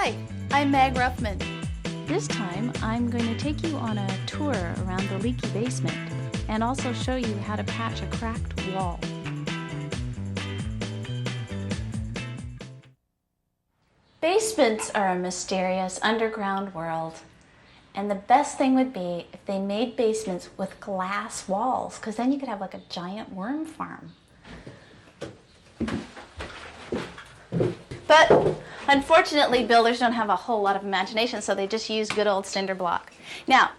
Hi, I'm Mag Ruffman. This time I'm going to take you on a tour around the leaky basement and also show you how to patch a cracked wall. Basements are a mysterious underground world, and the best thing would be if they made basements with glass walls, because then you could have like a giant worm farm. But unfortunately, builders don't have a whole lot of imagination, so they just use good old cinder block. Now,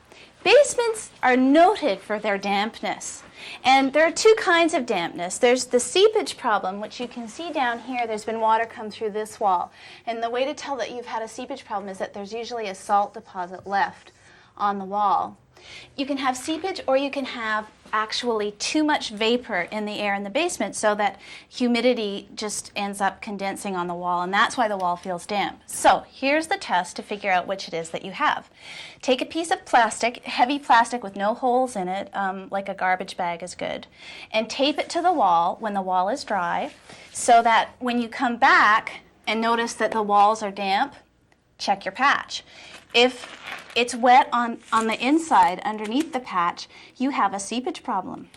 basements are noted for their dampness. And there are two kinds of dampness. There's the seepage problem, which you can see down here. There's been water come through this wall. And the way to tell that you've had a seepage problem is that there's usually a salt deposit left on the wall. You can have seepage, or you can have actually too much vapor in the air in the basement so that humidity just ends up condensing on the wall, and that's why the wall feels damp. So here's the test to figure out which it is that you have. Take a piece of plastic, heavy plastic with no holes in it, like a garbage bag is good, and tape it to the wall when the wall is dry, so that when you come back and notice that the walls are damp, check your patch. If it's wet on the inside underneath the patch, you have a seepage problem.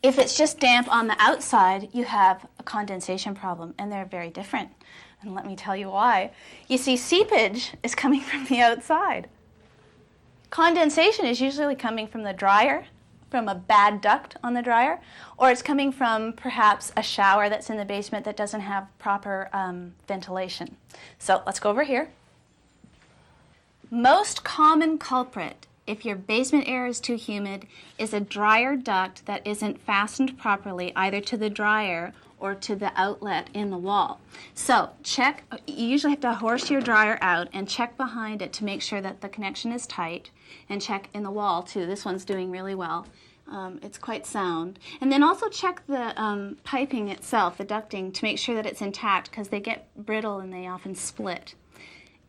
If it's just damp on the outside, you have a condensation problem, and they're very different. And let me tell you why. You see, seepage is coming from the outside. Condensation is usually coming from the dryer, from a bad duct on the dryer, or it's coming from perhaps a shower that's in the basement that doesn't have proper ventilation. So let's go over here. Most common culprit, if your basement air is too humid, is a dryer duct that isn't fastened properly either to the dryer or to the outlet in the wall. So check, you usually have to horse your dryer out and check behind it to make sure that the connection is tight, and check in the wall too. This one's doing really well. It's quite sound. And then also check the piping itself, the ducting, to make sure that it's intact, because they get brittle and they often split.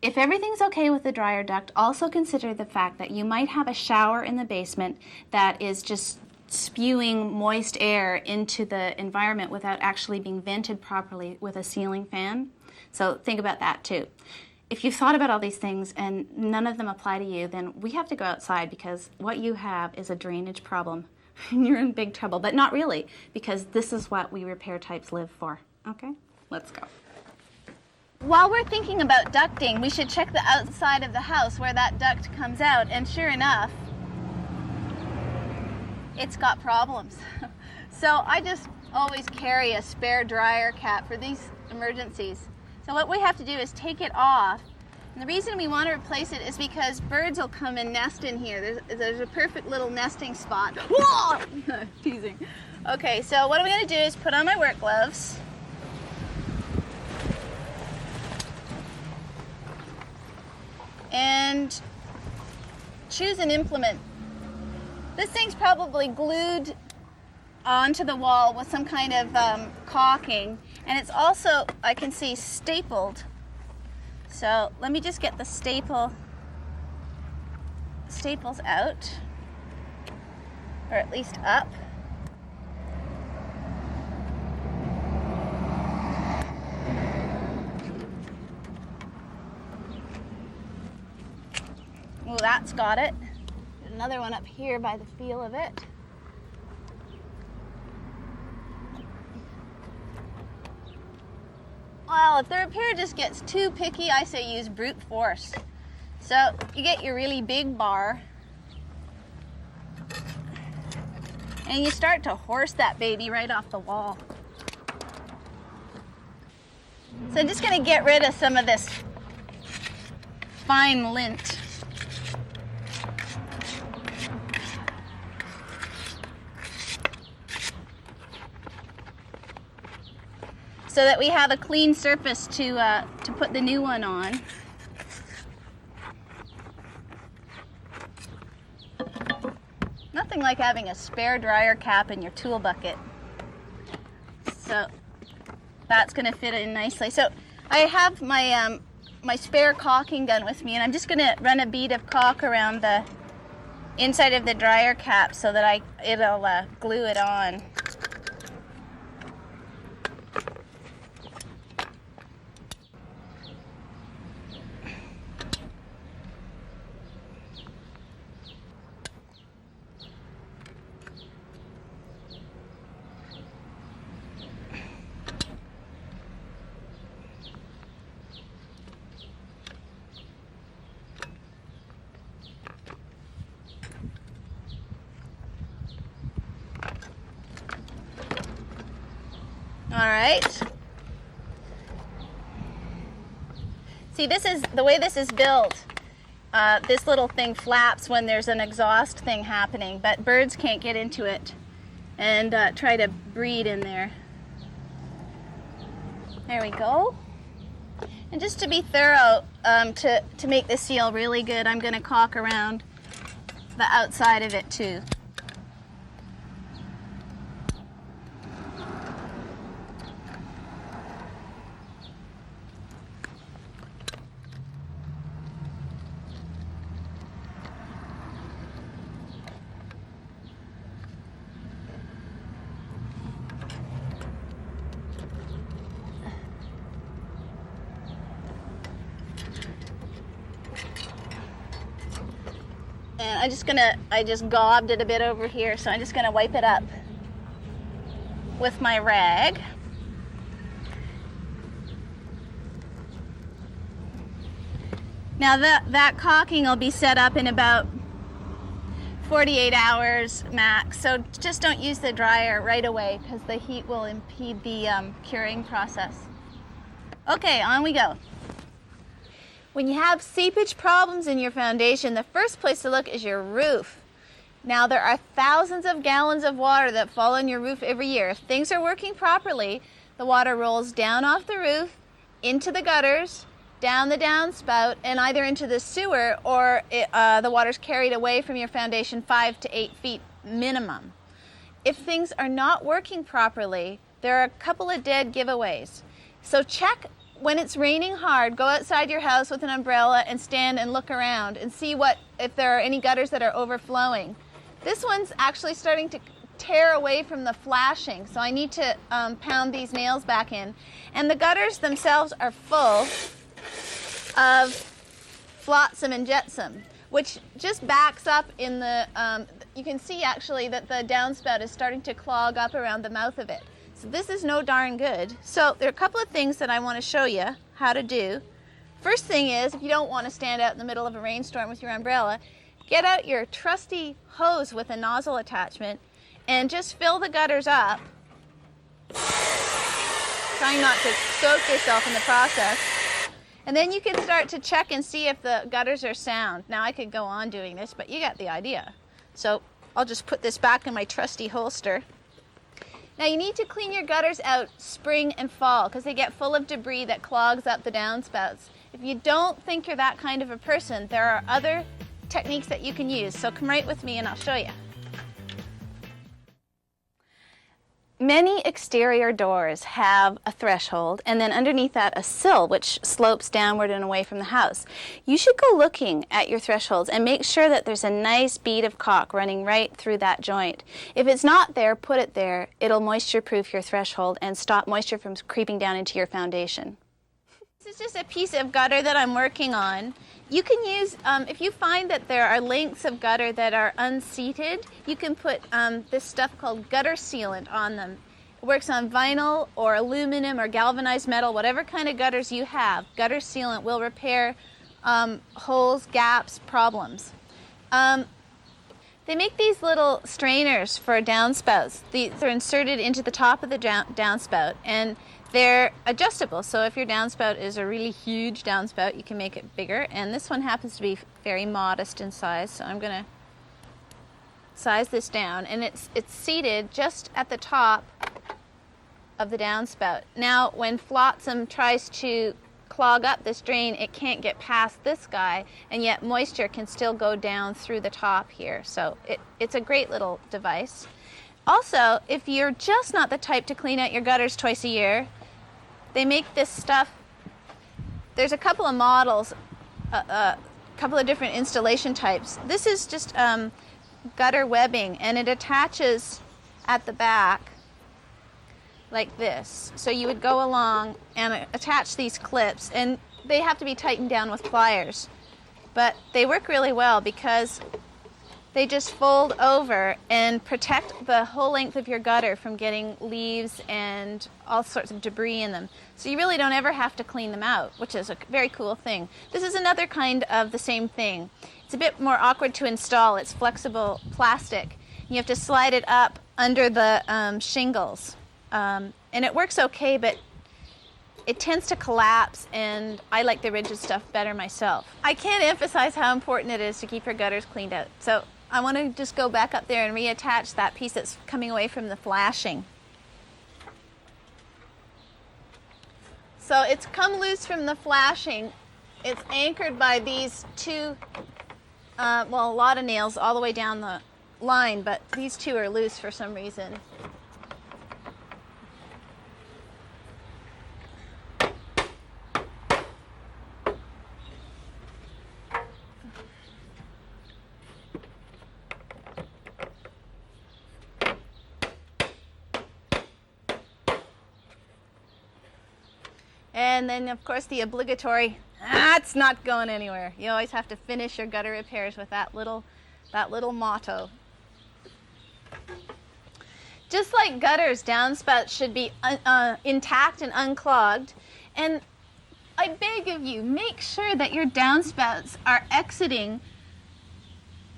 If everything's okay with the dryer duct, also consider the fact that you might have a shower in the basement that is just spewing moist air into the environment without actually being vented properly with a ceiling fan. So think about that too. If you've thought about all these things and none of them apply to you, then we have to go outside, because what you have is a drainage problem. You're in big trouble, but not really, because this is what we repair types live for. Okay, let's go. While we're thinking about ducting, we should check the outside of the house where that duct comes out, and sure enough, it's got problems. So I just always carry a spare dryer cap for these emergencies. So what we have to do is take it off, and the reason we want to replace it is because birds will come and nest in here. There's a perfect little nesting spot. Whoa! Teasing. Okay, so what I'm going to do is put on my work gloves. And choose an implement. This thing's probably glued onto the wall with some kind of caulking, and it's also, I can see, stapled. So let me just get the staples out, or at least up. Well, that's got it. Another one up here by the feel of it. Well, if the repair just gets too picky, I say use brute force. So you get your really big bar, and you start to horse that baby right off the wall. So I'm just going to get rid of some of this fine lint. So that we have a clean surface to put the new one on. Nothing like having a spare dryer cap in your tool bucket. So that's going to fit in nicely. So I have my my spare caulking gun with me, and I'm just going to run a bead of caulk around the inside of the dryer cap so that it'll glue it on. All right. See, this is the way this is built. This little thing flaps when there's an exhaust thing happening, but birds can't get into it and try to breed in there. There we go. And just to be thorough, to make this seal really good, I'm going to caulk around the outside of it too. And I just gobbed it a bit over here, so I'm just gonna wipe it up with my rag. Now that caulking will be set up in about 48 hours max, so just don't use the dryer right away because the heat will impede the curing process. Okay, on we go. When you have seepage problems in your foundation, the first place to look is your roof. Now, there are thousands of gallons of water that fall on your roof every year. If things are working properly, the water rolls down off the roof, into the gutters, down the downspout, and either into the sewer or the water's carried away from your foundation 5 to 8 feet minimum. If things are not working properly, there are a couple of dead giveaways. So check. When it's raining hard, go outside your house with an umbrella and stand and look around and see if there are any gutters that are overflowing. This one's actually starting to tear away from the flashing, so I need to pound these nails back in. And the gutters themselves are full of flotsam and jetsam, which just backs up in the, you can see actually that the downspout is starting to clog up around the mouth of it. So this is no darn good. So there are a couple of things that I want to show you how to do. First thing is, if you don't want to stand out in the middle of a rainstorm with your umbrella, get out your trusty hose with a nozzle attachment and just fill the gutters up, trying not to soak yourself in the process. And then you can start to check and see if the gutters are sound. Now I could go on doing this, but you got the idea. So I'll just put this back in my trusty holster. Now you need to clean your gutters out spring and fall because they get full of debris that clogs up the downspouts. If you don't think you're that kind of a person, there are other techniques that you can use. So come right with me and I'll show you. Many exterior doors have a threshold and then underneath that a sill which slopes downward and away from the house. You should go looking at your thresholds and make sure that there's a nice bead of caulk running right through that joint. If it's not there, put it there. It'll moisture-proof your threshold and stop moisture from creeping down into your foundation. This is just a piece of gutter that I'm working on. You can use, if you find that there are lengths of gutter that are unseated, you can put this stuff called gutter sealant on them. It works on vinyl or aluminum or galvanized metal, whatever kind of gutters you have. Gutter sealant will repair holes, gaps, problems. They make these little strainers for downspouts. They're inserted into the top of the downspout, and they're adjustable. So if your downspout is a really huge downspout, you can make it bigger. And this one happens to be very modest in size, so I'm going to size this down. And it's seated just at the top of the downspout. Now, when flotsam tries to clog up this drain, it can't get past this guy, and yet moisture can still go down through the top here. So it's a great little device. Also, if you're just not the type to clean out your gutters twice a year, they make this stuff. There's a couple of models, a couple of different installation types. This is just gutter webbing, and it attaches at the back like this. So you would go along and attach these clips, and they have to be tightened down with pliers. But they work really well because they just fold over and protect the whole length of your gutter from getting leaves and all sorts of debris in them. So you really don't ever have to clean them out, which is a very cool thing. This is another kind of the same thing. It's a bit more awkward to install. It's flexible plastic. You have to slide it up under the shingles. and it works okay, but it tends to collapse, and I like the rigid stuff better myself. I can't emphasize how important it is to keep your gutters cleaned out. So I want to just go back up there and reattach that piece that's coming away from the flashing. So it's come loose from the flashing. It's anchored by these two, well, a lot of nails all the way down the line, but these two are loose for some reason. And then, of course, the obligatory, it's not going anywhere. You always have to finish your gutter repairs with that little motto. Just like gutters, downspouts should be intact and unclogged. And I beg of you, make sure that your downspouts are exiting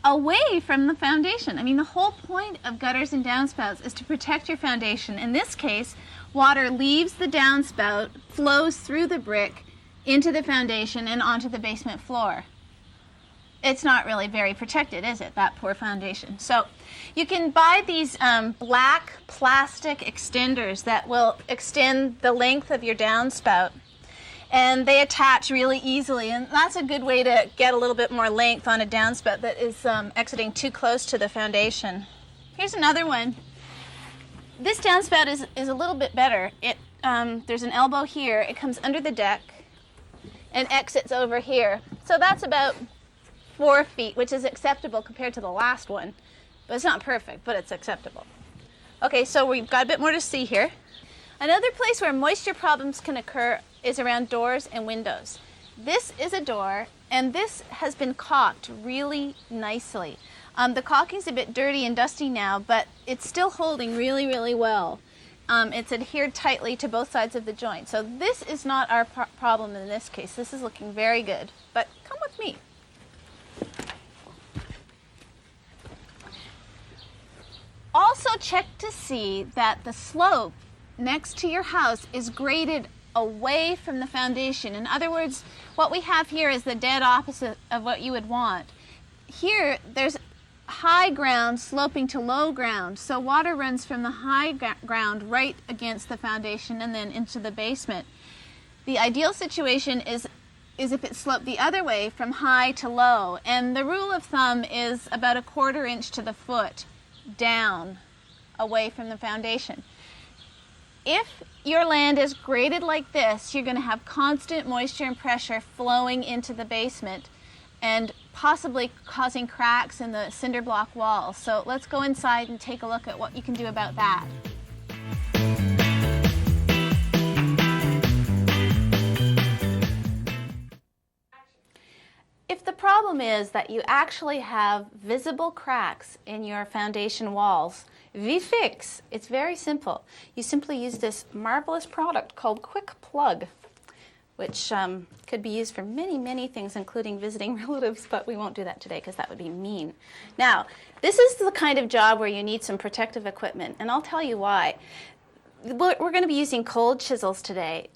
away from the foundation. I mean, the whole point of gutters and downspouts is to protect your foundation. In this case, water leaves the downspout, flows through the brick into the foundation and onto the basement floor. It's not really very protected, is it, that poor foundation? So you can buy these black plastic extenders that will extend the length of your downspout, and they attach really easily, and that's a good way to get a little bit more length on a downspout that is exiting too close to the foundation. Here's another one. This downspout is a little bit better. There's an elbow here. It comes under the deck and exits over here. So that's about 4 feet, which is acceptable compared to the last one. But it's not perfect, but it's acceptable. Okay, so we've got a bit more to see here. Another place where moisture problems can occur is around doors and windows. This is a door, and this has been caulked really nicely. The caulking's a bit dirty and dusty now, but it's still holding really, really well. It's adhered tightly to both sides of the joint. So this is not our problem in this case. This is looking very good, but come with me. Also check to see that the slope next to your house is graded away from the foundation. In other words, what we have here is the dead opposite of what you would want. Here, there's high ground sloping to low ground, so water runs from the high ground right against the foundation and then into the basement. The ideal situation is if it sloped the other way from high to low, and the rule of thumb is about 1/4 inch to the foot down away from the foundation. If your land is graded like this, you're going to have constant moisture and pressure flowing into the basement and possibly causing cracks in the cinder block walls. So let's go inside and take a look at what you can do about that. If the problem is that you actually have visible cracks in your foundation walls, wie fix? It's very simple. You simply use this marvelous product called Quick Plug, which could be used for many, many things, including visiting relatives, but we won't do that today because that would be mean. Now, this is the kind of job where you need some protective equipment, and I'll tell you why. We're going to be using cold chisels today.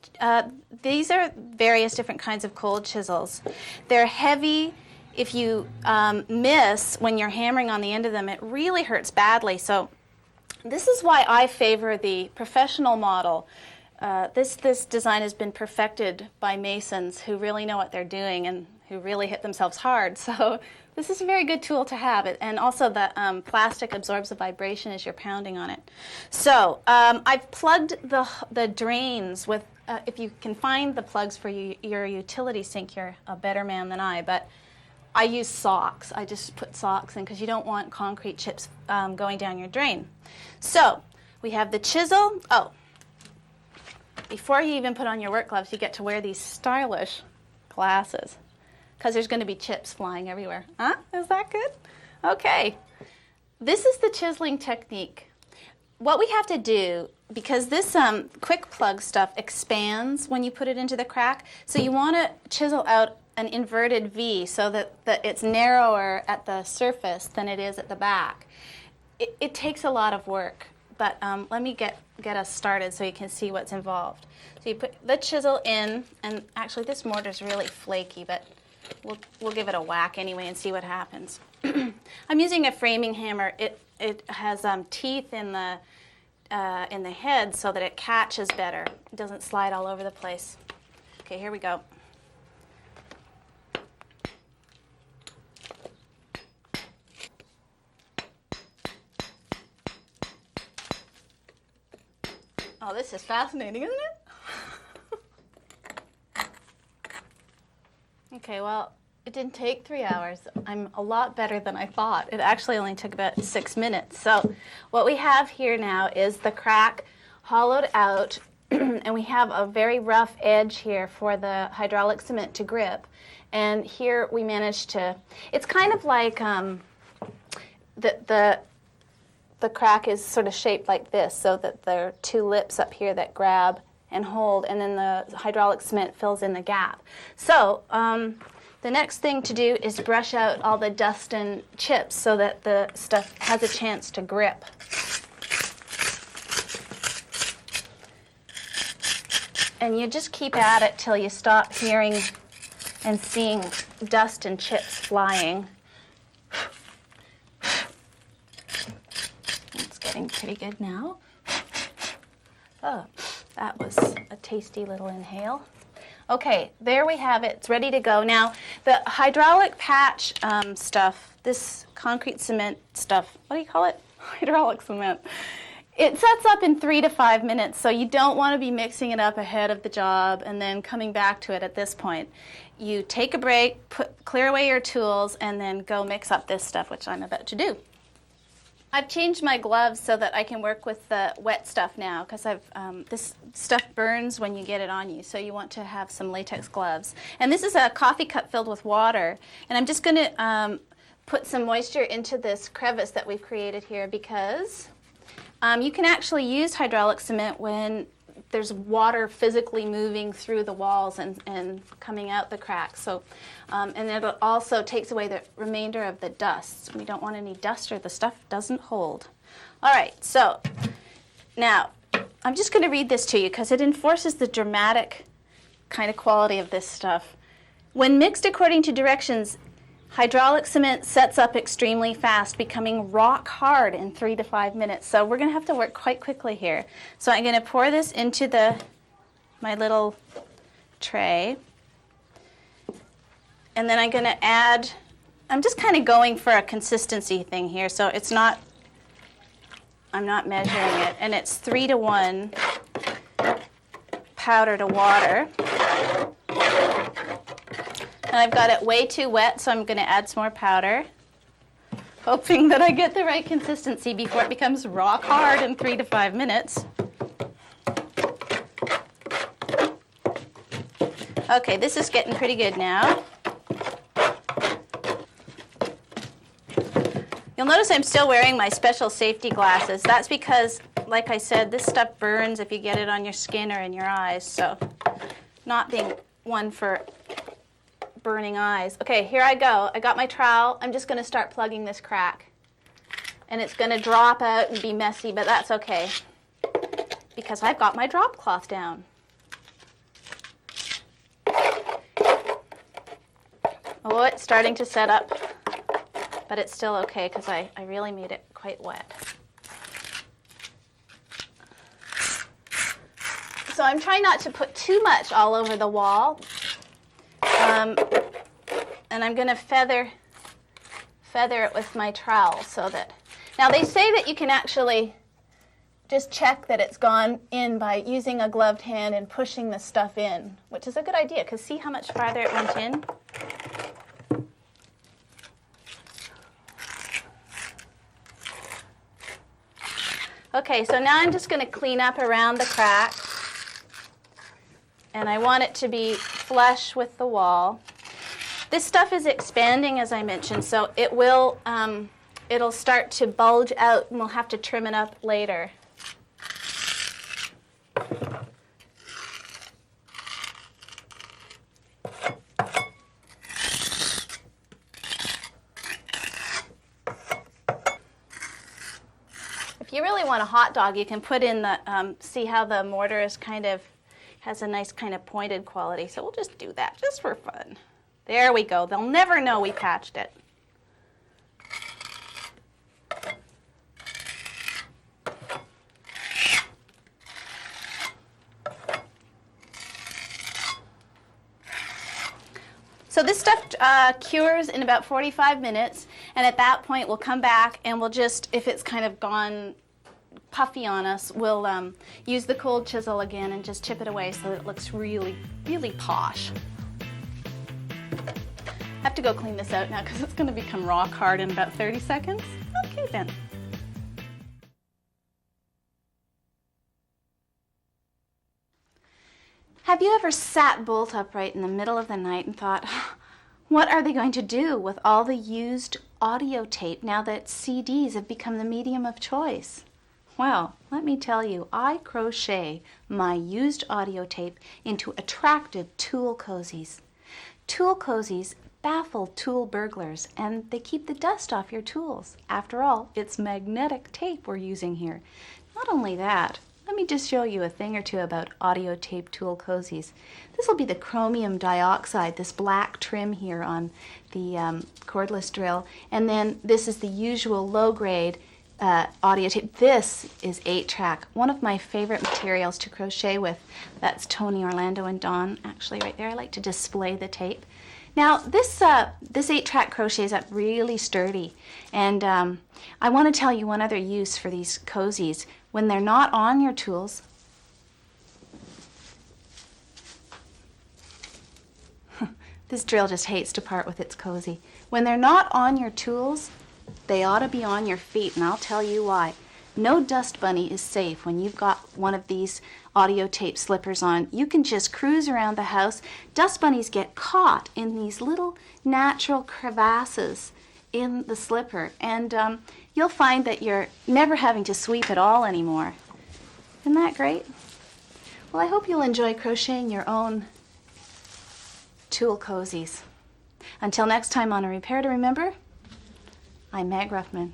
These are various different kinds of cold chisels. They're heavy. If you miss when you're hammering on the end of them, it really hurts badly. So this is why I favor the professional model. This design has been perfected by masons who really know what they're doing and who really hit themselves hard. So this is a very good tool to have. And also the plastic absorbs the vibration as you're pounding on it. So I've plugged the drains with, if you can find the plugs for your utility sink, you're a better man than I. But I use socks. I just put socks in because you don't want concrete chips going down your drain. So we have the chisel. Oh, before you even put on your work gloves, you get to wear these stylish glasses because there's going to be chips flying everywhere. Huh? Is that good? Okay. This is the chiseling technique. What we have to do, because this quick plug stuff expands when you put it into the crack, so you want to chisel out an inverted V so that it's narrower at the surface than it is at the back. It takes a lot of work, but let me get us started so you can see what's involved. So you put the chisel in, and actually this mortar's really flaky, but we'll give it a whack anyway and see what happens. I'm using a framing hammer. It has teeth in the head so that it catches better. It doesn't slide all over the place. Okay, here we go. Oh, this is fascinating, isn't it? Okay, well, it didn't take 3 hours. I'm a lot better than I thought. It actually only took about 6 minutes. So what we have here now is the crack hollowed out, and we have a very rough edge here for the hydraulic cement to grip. And here we managed to, it's kind of like the crack is sort of shaped like this, so that there are two lips up here that grab and hold, and then the hydraulic cement fills in the gap. So the next thing to do is brush out all the dust and chips so that the stuff has a chance to grip. And you just keep at it till you stop hearing and seeing dust and chips flying. It's getting pretty good now. Oh, that was a tasty little inhale. Okay, there we have it. It's ready to go. Now, the hydraulic patch stuff, this concrete cement stuff, what do you call it? Hydraulic cement. It sets up in 3 to 5 minutes, so you don't want to be mixing it up ahead of the job and then coming back to it at this point. You take a break, clear away your tools, and then go mix up this stuff, which I'm about to do. I've changed my gloves so that I can work with the wet stuff now, because this stuff burns when you get it on you, so you want to have some latex gloves. And this is a coffee cup filled with water, and I'm just going to put some moisture into this crevice that we've created here, because you can actually use hydraulic cement when there's water physically moving through the walls and coming out the cracks. So, and it also takes away the remainder of the dust. We don't want any dust or the stuff doesn't hold. All right, so now I'm just going to read this to you because it enforces the dramatic kind of quality of this stuff. When mixed according to directions, hydraulic cement sets up extremely fast, becoming rock hard in 3 to 5 minutes. So we're going to have to work quite quickly here. So I'm going to pour this into my little tray. And then I'm going to add, I'm just kind of going for a consistency thing here. So it's not, I'm not measuring it. And it's 3 to 1 powder to water. And I've got it way too wet, so I'm going to add some more powder, hoping that I get the right consistency before it becomes rock hard in 3 to 5 minutes. Okay, this is getting pretty good now. You'll notice I'm still wearing my special safety glasses. That's because, like I said, this stuff burns if you get it on your skin or in your eyes, so not being one for burning eyes. Okay, here I go. I got my trowel. I'm just going to start plugging this crack. And it's going to drop out and be messy, but that's okay because I've got my drop cloth down. Oh, it's starting to set up, but it's still okay because I really made it quite wet. So I'm trying not to put too much all over the wall. And I'm going to feather it with my trowel so that, now they say that you can actually just check that it's gone in by using a gloved hand and pushing the stuff in, which is a good idea because see how much farther it went in? Okay, so now I'm just going to clean up around the crack. And I want it to be flush with the wall. This stuff is expanding, as I mentioned, so it will, it'll start to bulge out, and we'll have to trim it up later. If you really want a hot dog, you can put in the, see how the mortar is has a nice kind of pointed quality. So we'll just do that just for fun. There we go. They'll never know we patched it. So this stuff cures in about 45 minutes, and at that point we'll come back and we'll just, if it's kind of gone puffy on us, we'll use the cold chisel again and just chip it away so that it looks really, really posh. I have to go clean this out now because it's going to become rock hard in about 30 seconds. Okay then. Have you ever sat bolt upright in the middle of the night and thought, what are they going to do with all the used audio tape now that CDs have become the medium of choice? Well, let me tell you, I crochet my used audio tape into attractive tool cozies. Tool cozies baffle tool burglars, and they keep the dust off your tools. After all, it's magnetic tape we're using here. Not only that, let me just show you a thing or two about audio tape tool cozies. This will be the chromium dioxide, this black trim here on the cordless drill. And then this is the usual low-grade audio tape. This is 8-track, one of my favorite materials to crochet with. That's Tony, Orlando, and Dawn, actually right there. I like to display the tape. Now, this 8-track crochets up really sturdy. And I want to tell you one other use for these cozies. When they're not on your tools, this drill just hates to part with its cozy. When they're not on your tools, they ought to be on your feet, and I'll tell you why. No dust bunny is safe when you've got one of these audio tape slippers on. You can just cruise around the house. Dust bunnies get caught in these little natural crevasses in the slipper, and you'll find that you're never having to sweep at all anymore. Isn't that great? Well, I hope you'll enjoy crocheting your own tool cozies. Until next time on A Repair to Remember, I'm Meg Ruffman.